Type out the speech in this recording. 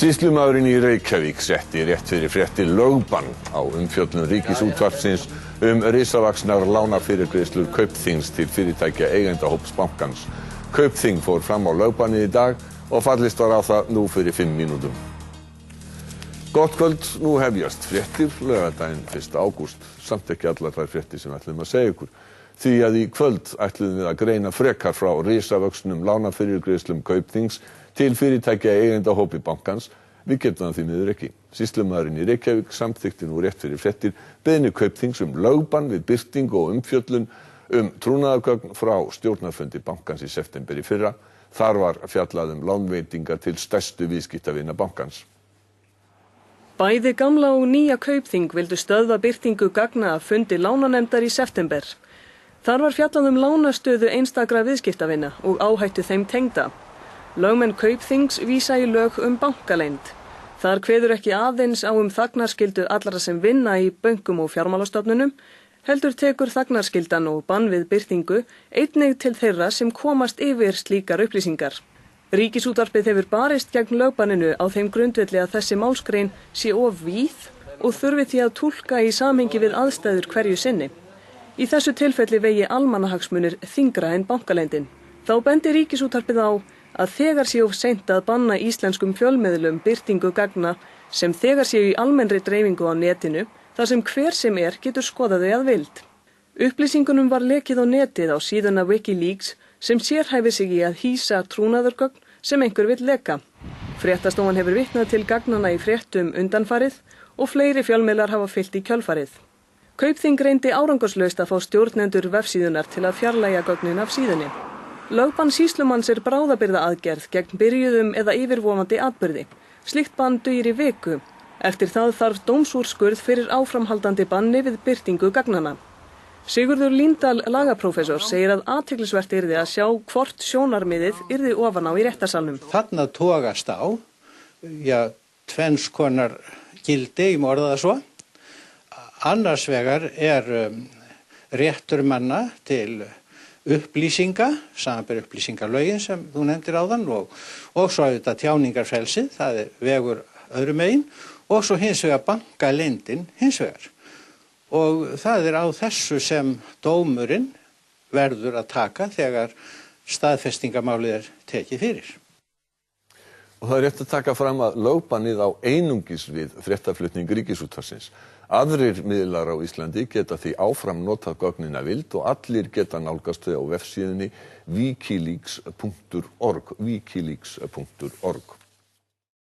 Sýslumaðurinn í Reykjavík setti rétt fyrir fréttir lögbann á umfjöllun Ríkisútvarpsins risavaxnar lánafyrirgreiðslur Kaupþings til fyrirtækja eigendahóps bankans. Kaupþing fór fram á lögbannið í dag og fallist var á það nú fyrir 5 mínútum. Gott kvöld, nú hefjast fréttir laugardaginn 1. ágúst. Samt ekki allar þær fréttir sem ætlum að segja ykkur. Því að í kvöld ætlum við að greina frekar frá risavöxnum lánafyrirgreiðslum Kaupþings til fyrirtækja eigendahópi bankans. Við getum það því miður ekki. Sýslumaðurinn í Reykjavík samþykkti nú rétt fyrir fréttir beiðni Kaupþings lögbann við birtingu og umfjöllun trúnaðargögn frá stjórnarfundi bankans í september í fyrra. Þar var fjallað lánveitingar til stærstu viðskiptavina bankans. Bæði gamla og nýja Kaupþing vildu stöðva birtingu gagna af fundi lánanefndar í september. Þar var fjallað lánastöðu einstakra viðskiptavina og áhættu þeim tengda. Lögmenn Kaupþings vísa í lög bankaleynd. Þar kveður ekki aðeins á þagnarskyldu allra sem vinna í bönkum og fjármálastofnunum, heldur tekur þagnarskyldan og bann við birtingu einnig til þeirra sem komast yfir slíkar upplýsingar. Ríkisútvarpið hefur barist gegn lögbanninu á þeim grundvelli að þessi málsgrein sé of víð og þurfi því að túlka í samhengi við aðstæður hverju sinni. Í þessu tilfelli vegi almannahagsmunir þyngra en bankaleyndin. Þá bendi Ríkisútvarpið á að þegar sé of seint að banna íslenskum fjölmiðlum birtingu gagna sem þegar séu í almennri dreifingu á netinu, þar sem hver sem getur skoðað þau að vild. Upplýsingunum var lekið á netið á síðuna Wikileaks sem sérhæfir sig í að hýsa trúnaðargögn sem einhver vill leka. Fréttastofan hefur vitnað til gagnanna í fréttum undanfarið og fleiri fjölmiðlar hafa fylgt í kjölfarið. Kaupþing reyndi árangurslaust að fá stjórnendur vefsíðunar til að fjarlægja gögnin af síðunni. Lögbann sýslumanns bráðabirgðaaðgerð gegn byrjuðum eða yfirvofandi atburði. Slíkt bann dugir í viku. Eftir það þarf dómsúrskurð fyrir áframhaldandi banni við birtingu gagnanna. Sigurður Líndal lagaprófessor segir að athyglisvert yrði að sjá hvort sjónarmiðið yrði ofan á í réttarsalnum. Þarna togast á, tvenns konar gildi, ég má orða það svo. Annars vegar réttur manna til upplýsinga, samanber upplýsingalögin sem þú nefndir áðan og svo auðvitað tjáningarfrelsið, það vegur öðrum megin og svo hins vegar bankaleyndin hins vegar. Og það á þessu sem dómurinn verður að taka þegar staðfestingamálið tekið fyrir. Og það rétt að taka fram að lögbannið á einungis við fréttaflutning Ríkisútvarpsins. Aðrir miðlar á Íslandi geta því áfram notað gögnina vild og allir geta nálgast þau á vefsíðunni wikileaks.org.